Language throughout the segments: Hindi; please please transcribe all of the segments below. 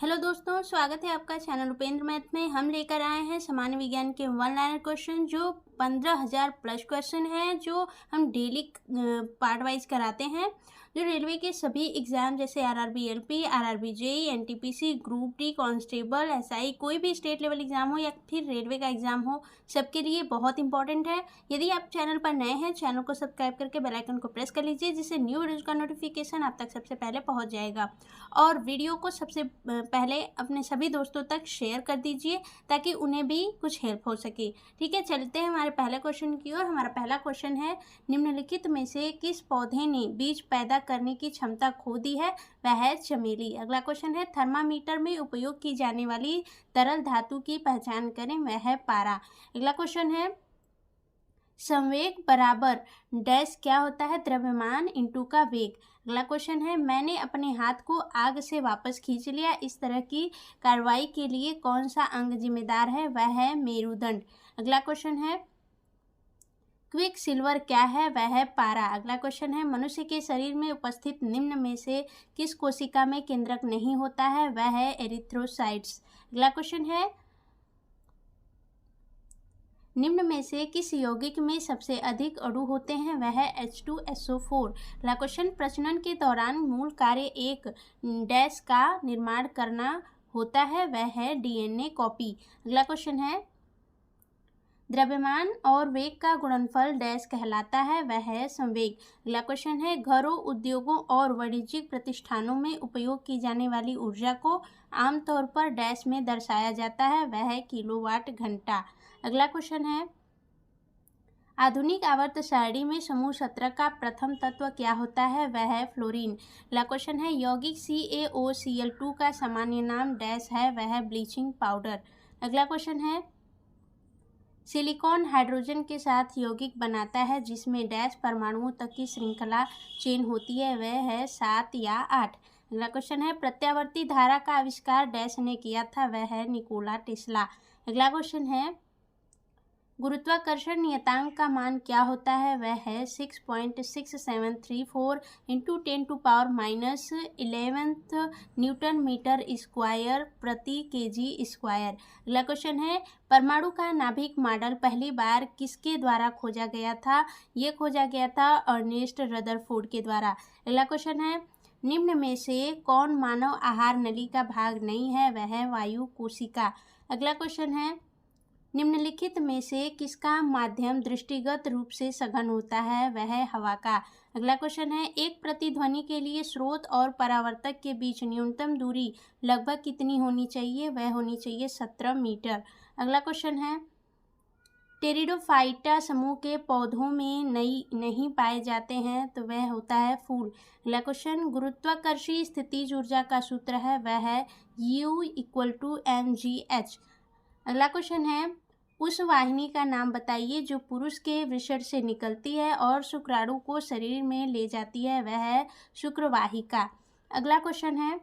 हेलो दोस्तों, स्वागत है आपका चैनल उपेंद्र मैथ में। हम लेकर आए हैं सामान्य विज्ञान के वन लाइनर क्वेश्चन जो 15,000 प्लस क्वेश्चन हैं, जो हम डेली पार्ट वाइज कराते हैं। जो रेलवे के सभी एग्जाम जैसे RRB LP, RRB JE, NTPC, group D, constable, SI, कोई भी स्टेट लेवल एग्जाम हो या फिर रेलवे का एग्जाम हो, सबके लिए बहुत इंपॉर्टेंट है। यदि आप चैनल पर नए हैं, चैनल को सब्सक्राइब करके बेल आइकन को प्रेस कर लीजिए, जिससे न्यू वीडियोज का नोटिफिकेशन आप तक सबसे पहले पहुंच जाएगा। और वीडियो को सबसे पहले अपने सभी दोस्तों तक शेयर कर दीजिए ताकि उन्हें भी कुछ हेल्प हो सके। ठीक है, चलते हैं हमारे पहले क्वेश्चन की ओर। हमारा पहला क्वेश्चन है, निम्नलिखित में से किस पौधे ने बीज पैदा करने की क्षमता खो दी है? वह है चमेली। अगला क्वेश्चन है, थर्मामीटर में उपयोग की जाने वाली तरल धातु की पहचान करें। वह है पारा। अगला क्वेश्चन है, संवेग बराबर डैश क्या होता है? द्रव्यमान इंटू का वेग। अगला क्वेश्चन है, मैंने अपने हाथ को आग से वापस खींच लिया। इस तरह की कार्रवाई के लिए कौन सा अंग जिम्मेदार है? वह है मेरुदंड। अगला क्वेश्चन है, क्विक सिल्वर क्या है? वह है पारा। अगला क्वेश्चन है, मनुष्य के शरीर में उपस्थित निम्न में से किस कोशिका में केंद्रक नहीं होता है? वह है एरिथ्रोसाइट्स। अगला क्वेश्चन है, निम्न में से किस यौगिक में सबसे अधिक अणु होते हैं? वह है H2SO4। अगला क्वेश्चन, प्रजनन के दौरान मूल कार्य एक डैश का निर्माण करना होता है। वह है डीएनए कॉपी। अगला क्वेश्चन है, द्रव्यमान और वेग का गुणनफल डैश कहलाता है। वह है संवेग। अगला क्वेश्चन है, घरों, उद्योगों और वाणिज्यिक प्रतिष्ठानों में उपयोग की जाने वाली ऊर्जा को आमतौर पर डैश में दर्शाया जाता है। वह है किलोवाट घंटा। अगला क्वेश्चन है, आधुनिक आवर्त सारणी में समूह 17 का प्रथम तत्व क्या होता है? वह है फ्लोरीन। अगला क्वेश्चन है, यौगिक CaOCl2 का सामान्य नाम डैश है। वह है ब्लीचिंग पाउडर। अगला क्वेश्चन है, सिलिकॉन हाइड्रोजन के साथ यौगिक बनाता है जिसमें डैश परमाणुओं तक की श्रृंखला चेन होती है। वह है 7 या 8। अगला क्वेश्चन है, प्रत्यावर्ती धारा का आविष्कार डैश ने किया था? वह है निकोला टेस्ला। अगला क्वेश्चन है, गुरुत्वाकर्षण नियतांक का मान क्या होता है? वह है 6.6734 इंटू 10⁻⁻11 न्यूटन मीटर स्क्वायर प्रति केजी स्क्वायर। अगला क्वेश्चन है, परमाणु का नाभिक मॉडल पहली बार किसके द्वारा खोजा गया था? ये खोजा गया था अर्नेस्ट रदरफोर्ड के द्वारा। अगला क्वेश्चन है, निम्न में से कौन मानव आहार नली का भाग नहीं है? वह है वायु कोशिका। अगला क्वेश्चन है, निम्नलिखित में से किसका माध्यम दृष्टिगत रूप से सघन होता है? वह है हवा का। अगला क्वेश्चन है, एक प्रतिध्वनि के लिए स्रोत और परावर्तक के बीच न्यूनतम दूरी लगभग कितनी होनी चाहिए? वह होनी चाहिए 17 मीटर। अगला क्वेश्चन है, टेरिडोफाइटा समूह के पौधों में नहीं पाए जाते हैं तो वह होता है फूल। अगला क्वेश्चन, गुरुत्वाकर्षी स्थितिज ऊर्जा का सूत्र है? वह है U = mgh। अगला क्वेश्चन है, उस वाहिनी का नाम बताइए जो पुरुष के वृषण से निकलती है और शुक्राणु को शरीर में ले जाती है। वह है शुक्रवाहिका। अगला क्वेश्चन है,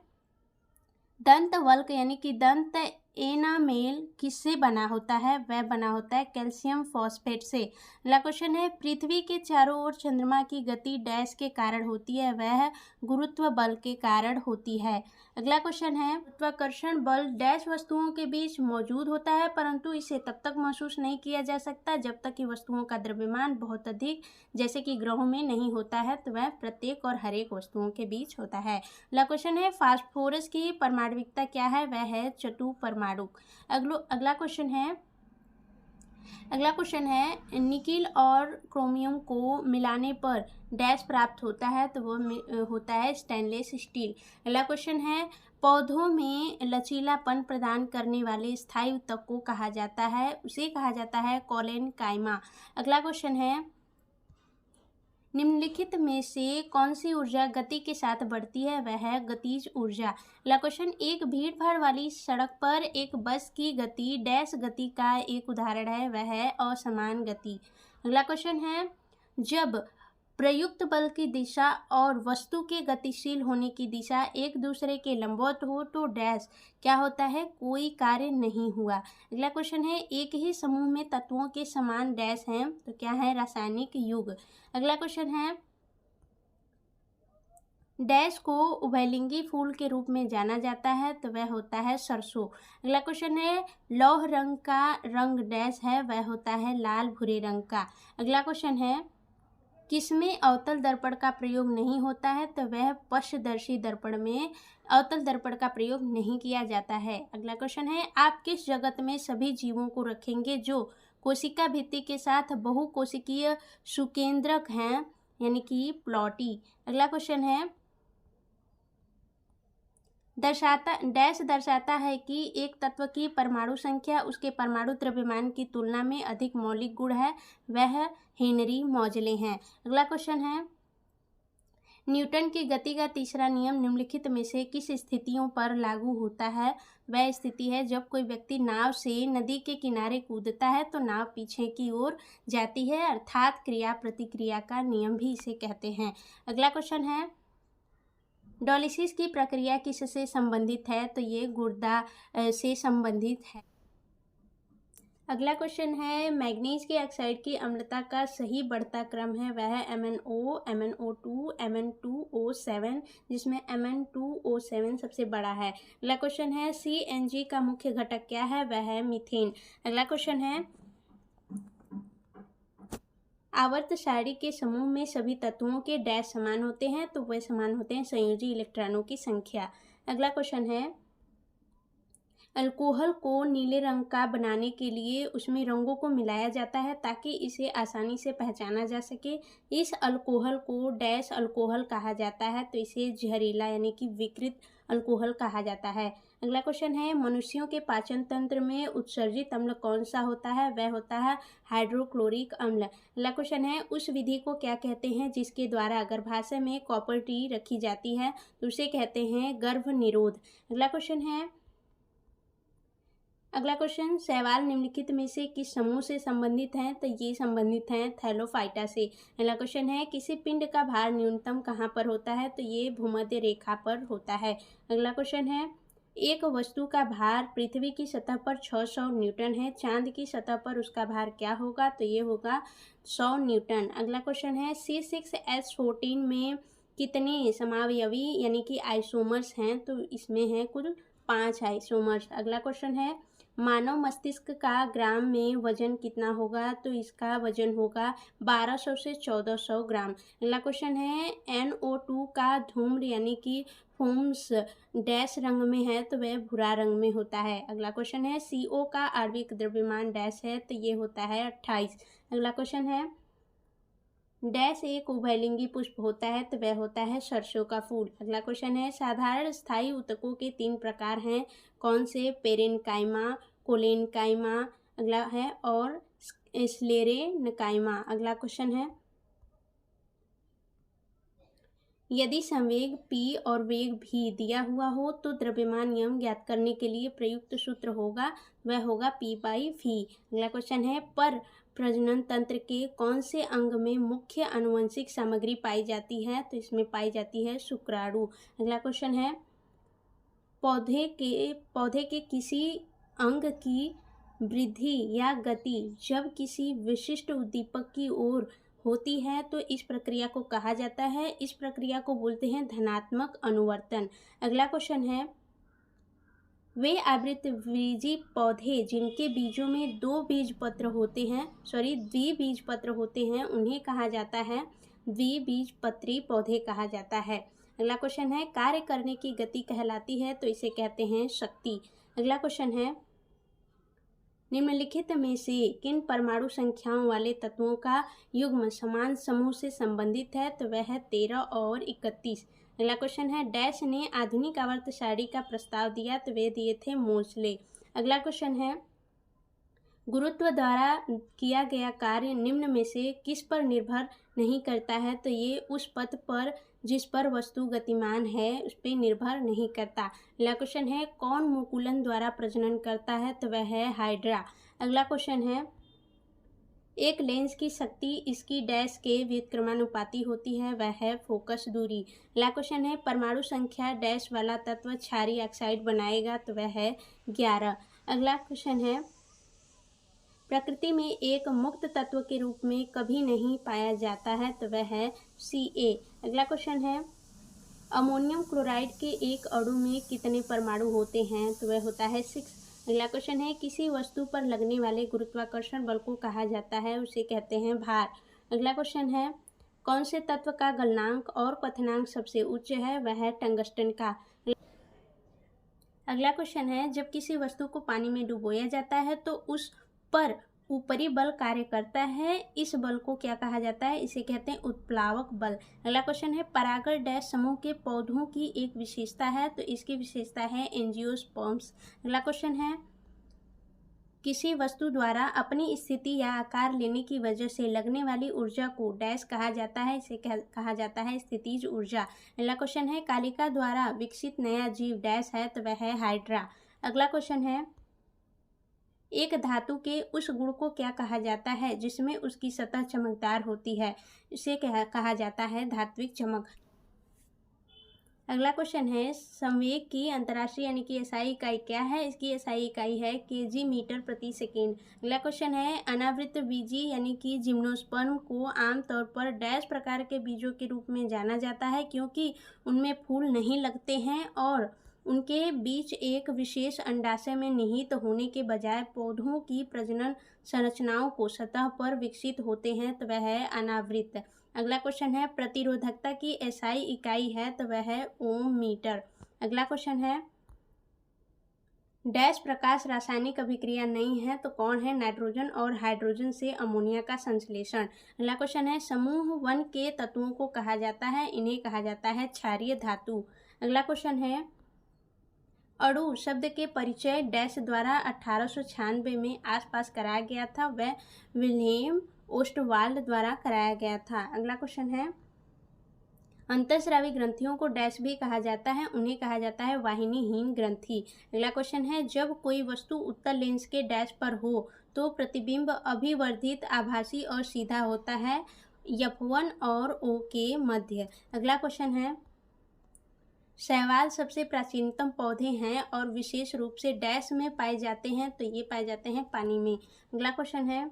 दंत वल्क यानी कि दंत एनामेल किससे बना होता है? वह बना होता है कैल्शियम फॉस्फेट से। अगला क्वेश्चन है, पृथ्वी के चारों ओर चंद्रमा की गति डैश के कारण होती है? वह गुरुत्व बल के कारण होती है। अगला क्वेश्चन है, गुरुत्वाकर्षण बल डैश वस्तुओं के बीच मौजूद होता है परंतु इसे तब तक महसूस नहीं किया जा सकता जब तक कि वस्तुओं का द्रव्यमान बहुत अधिक जैसे कि ग्रहों में नहीं होता है, तो वह प्रत्येक और हर एक वस्तुओं के बीच होता है। अगला क्वेश्चन है, फास्फोरस की परमाणुकता क्या है? वह है चतुपरमाणुक। अगला क्वेश्चन है, निकिल और क्रोमियम को मिलाने पर डैश प्राप्त होता है? तो वो होता है स्टेनलेस स्टील। अगला क्वेश्चन है, पौधों में लचीलापन प्रदान करने वाले स्थायी ऊतक को कहा जाता है? उसे कहा जाता है कोलेनकाइमा। अगला क्वेश्चन है, निम्नलिखित में से कौन सी ऊर्जा गति के साथ बढ़ती है? वह है गतिज ऊर्जा। अगला क्वेश्चन, एक भीड़ भाड़ वाली सड़क पर एक बस की गति डैश गति का एक उदाहरण है? वह है असमान गति। अगला क्वेश्चन है, जब प्रयुक्त बल की दिशा और वस्तु के गतिशील होने की दिशा एक दूसरे के लंबवत हो तो डैश क्या होता है? कोई कार्य नहीं हुआ। अगला क्वेश्चन है, एक ही समूह में तत्वों के समान डैश हैं तो क्या है? रासायनिक युग। अगला क्वेश्चन है, डैश को उभयलिंगी फूल के रूप में जाना जाता है, तो वह होता है सरसों। अगला क्वेश्चन है, लौह रंग का रंग डैश है, वह होता है लाल भूरे रंग का। अगला क्वेश्चन है, किसमें अवतल दर्पण का प्रयोग नहीं होता है, तो वह पश्चदर्शी दर्पण में अवतल दर्पण का प्रयोग नहीं किया जाता है। अगला क्वेश्चन है, आप किस जगत में सभी जीवों को रखेंगे जो कोशिका भित्ति के साथ बहुकोशिकीय सुकेंद्रक हैं, यानी कि प्लॉटी। अगला क्वेश्चन है, डैश दर्शाता है कि एक तत्व की परमाणु संख्या उसके परमाणु द्रव्यमान की तुलना में अधिक मौलिक गुण है, वह हेनरी मौजले हैं। अगला क्वेश्चन है, न्यूटन की गति का तीसरा नियम निम्नलिखित में से किस स्थितियों पर लागू होता है। वह स्थिति है जब कोई व्यक्ति नाव से नदी के किनारे कूदता है तो नाव पीछे की ओर जाती है, अर्थात क्रिया प्रतिक्रिया का नियम भी इसे कहते हैं। अगला क्वेश्चन है, डायलिसिस की प्रक्रिया किससे संबंधित है, तो ये गुर्दा से संबंधित है। अगला क्वेश्चन है, मैग्नीज के ऑक्साइड की अम्लता का सही बढ़ता क्रम है, वह है MnO, MnO2, Mn2O7, जिसमें Mn2O7 सबसे बड़ा है। अगला क्वेश्चन है, CNG का मुख्य घटक क्या है, वह है मीथेन। अगला क्वेश्चन है, आवर्त सारणी के समूह में सभी तत्वों के डैश समान होते हैं, तो वह समान होते हैं संयोजी इलेक्ट्रॉनों की संख्या। अगला क्वेश्चन है, अल्कोहल को नीले रंग का बनाने के लिए उसमें रंगों को मिलाया जाता है ताकि इसे आसानी से पहचाना जा सके। इस अल्कोहल को डैश अल्कोहल कहा जाता है, तो इसे जहरीला यानी कि विकृत अल्कोहल कहा जाता है। अगला क्वेश्चन है, मनुष्यों के पाचन तंत्र में उत्सर्जित अम्ल कौन सा होता है, वह होता है हाइड्रोक्लोरिक अम्ल। अगला क्वेश्चन है, उस विधि को क्या कहते हैं जिसके द्वारा गर्भाशय में कॉपर टी रखी जाती है, तो उसे कहते हैं गर्भ निरोध। अगला क्वेश्चन, शैवाल निम्नलिखित में से किस समूह से संबंधित हैं, तो ये संबंधित हैं थैलोफाइटा से। अगला क्वेश्चन है, किसी पिंड का भार न्यूनतम कहाँ पर होता है, तो ये भूमध्य रेखा पर होता है। अगला क्वेश्चन है, एक वस्तु का भार पृथ्वी की सतह पर 600 न्यूटन है, चांद की सतह पर उसका भार क्या होगा, तो ये होगा 100 न्यूटन। अगला क्वेश्चन है, C6H14 में कितने समावयवी यानी कि आइसोमर्स हैं, तो इसमें है कुल 5 आइसोमर्स। अगला क्वेश्चन है, मानव मस्तिष्क का ग्राम में वजन कितना होगा, तो इसका वजन होगा 1200 से 1400 ग्राम। अगला क्वेश्चन है, NO2 का धूम्र यानी कि फूम्स डैश रंग में है, तो वह भूरा रंग में होता है। अगला क्वेश्चन है, CO का आणविक द्रव्यमान डैश है, तो ये होता है 28। अगला क्वेश्चन है, डैश एक उभयलिंगी पुष्प होता है, तो वह होता है सरसों का फूल। अगला क्वेश्चन है, साधारण स्थायी ऊतकों के 3 प्रकार हैं, कौन से, पेरेनकाइमा, कोलेनकाइमा अगला है और स्लेरेनकाइमा। अगला क्वेश्चन है, यदि संवेग P और वेग भी दिया हुआ हो तो द्रव्यमान नियम ज्ञात करने के लिए प्रयुक्त सूत्र होगा, वह होगा P/V। अगला क्वेश्चन है, पर प्रजनन तंत्र के कौन से अंग में मुख्य आनुवंशिक सामग्री पाई जाती है, तो इसमें पाई जाती है शुक्राणु। अगला क्वेश्चन है, पौधे के किसी अंग की वृद्धि या गति जब किसी विशिष्ट उद्दीपक की ओर होती है तो इस प्रक्रिया को कहा जाता है, इस प्रक्रिया को बोलते हैं धनात्मक अनुवर्तन। अगला क्वेश्चन है, वे आवृतबीजी पौधे जिनके बीजों में द्विबीजपत्र होते हैं उन्हें कहा जाता है द्विबीजपत्री पौधे कहा जाता है। अगला क्वेश्चन है, कार्य करने की गति कहलाती है, तो इसे कहते हैं शक्ति। अगला क्वेश्चन है, निम्नलिखित में से किन परमाणु संख्याओं वाले तत्वों का युग्म समान समूह से संबंधित है, तो वह है 13 और 31। अगला क्वेश्चन है, डैश ने आधुनिक आवर्त सारणी का प्रस्ताव दिया, तो वे दिए थे मोजले। अगला क्वेश्चन है, गुरुत्व द्वारा किया गया कार्य निम्न में से किस पर निर्भर नहीं करता है, तो ये उस पथ पर जिस पर वस्तु गतिमान है उस पर निर्भर नहीं करता। अगला क्वेश्चन है, कौन मुकुलन द्वारा प्रजनन करता है, तो वह है हाइड्रा। अगला क्वेश्चन है, एक लेंस की शक्ति इसकी डैश के व्युत्क्रमानुपाती होती है, वह है फोकस दूरी। अगला क्वेश्चन है, परमाणु संख्या डैश वाला तत्व क्षारीय ऑक्साइड बनाएगा, तो वह है 11। अगला क्वेश्चन है, प्रकृति में एक मुक्त तत्व के रूप में कभी नहीं पाया जाता है, तो वह है Ca। अगला क्वेश्चन है, अमोनियम क्लोराइड के एक अणु में कितने परमाणु होते हैं? तो वह होता है 6। अगला क्वेश्चन है, किसी वस्तु पर लगने वाले गुरुत्वाकर्षण बल को कहा जाता है? उसे कहते हैं भार। अगला क्वेश्चन है, कौन से तत्व का गलनांक और क्वथनांक सबसे उच्च है? वह है टंगस्टन का। अगला क्वेश्चन है, जब किसी वस्तु को पानी में डुबोया जाता है तो उस पर ऊपरी बल कार्य करता है, इस बल को क्या कहा जाता है? इसे कहते हैं उत्प्लावक बल। अगला क्वेश्चन है, परागण डैश समूह के पौधों की एक विशेषता है? तो इसकी विशेषता है एंजियोस्पर्म्स। अगला क्वेश्चन है, किसी वस्तु द्वारा अपनी स्थिति या आकार लेने की वजह से लगने वाली ऊर्जा को डैश कहा जाता है? इसे कहा जाता है स्थितिज ऊर्जा। अगला क्वेश्चन है, कालिका द्वारा विकसित नया जीव डैश है? तो वह है हाइड्रा। अगला क्वेश्चन है, एक धातु के उस गुण को क्या कहा जाता है जिसमें उसकी सतह चमकदार होती है? इसे कहा जाता है धात्विक चमक। अगला क्वेश्चन है, संवेग की अंतर्राष्ट्रीय यानी कि एसआई इकाई क्या है? इसकी एसआई इकाई है केजी मीटर प्रति सेकेंड। अगला क्वेश्चन है, अनावृत बीजी यानी कि जिम्नोस्पर्म को आमतौर पर डैश प्रकार के बीजों के रूप में जाना जाता है क्योंकि उनमें फूल नहीं लगते हैं और उनके बीच एक विशेष अंडाशय में निहित होने के बजाय पौधों की प्रजनन संरचनाओं को सतह पर विकसित होते हैं, तो वह है अनावृत। अगला क्वेश्चन है, प्रतिरोधकता की एसआई इकाई है? तो वह है ओम मीटर। अगला क्वेश्चन है, डैश प्रकाश रासायनिक अभिक्रिया नहीं है? तो कौन है? नाइट्रोजन और हाइड्रोजन से अमोनिया का संश्लेषण। अगला क्वेश्चन है, समूह 1 के तत्वों को कहा जाता है? इन्हें कहा जाता है क्षारीय धातु। अगला क्वेश्चन है, अणु शब्द के परिचय डैश द्वारा 1896 में आसपास कराया गया था? वह विल्हेम ओस्टवाल्ड द्वारा कराया गया था। अगला क्वेश्चन है, अंतःस्रावी ग्रंथियों को डैश भी कहा जाता है? उन्हें कहा जाता है वाहिनीहीन ग्रंथि। अगला क्वेश्चन है, जब कोई वस्तु उत्तल लेंस के डैश पर हो तो प्रतिबिंब अभिवर्धित, आभासी और सीधा होता है F1 और O के मध्य। अगला क्वेश्चन है, शैवाल सबसे प्राचीनतम पौधे हैं और विशेष रूप से डैश में पाए जाते हैं? तो ये पाए जाते हैं पानी में। अगला क्वेश्चन है,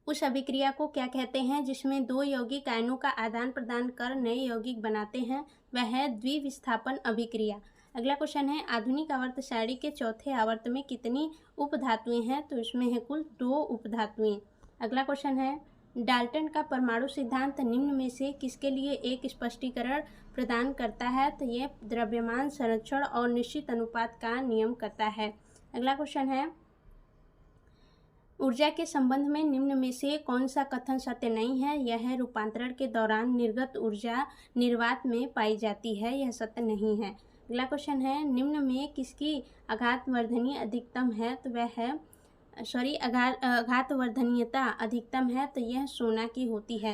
उस अभिक्रिया को क्या कहते हैं जिसमें दो यौगिक आयनों का आदान प्रदान कर नए यौगिक बनाते हैं? वह है द्विविस्थापन अभिक्रिया। अगला क्वेश्चन है, आधुनिक आवर्त सारणी के चौथे आवर्त में कितनी उपधातुएं हैं? तो इसमें है कुल 2 उपधातुएं। अगला क्वेश्चन है, डाल्टन का परमाणु सिद्धांत निम्न में से किसके लिए एक स्पष्टीकरण प्रदान करता है? तो यह द्रव्यमान संरक्षण और निश्चित अनुपात का नियम करता है। अगला क्वेश्चन है, ऊर्जा के संबंध में निम्न में से कौन सा कथन सत्य नहीं है? यह है रूपांतरण के दौरान निर्गत ऊर्जा निर्वात में पाई जाती है, यह सत्य नहीं है। अगला क्वेश्चन है, निम्न में किसकी आघातवर्धनीय अधिकतम है? तो वह है आघातवर्धनीयता अधिकतम है, तो यह सोना की होती है।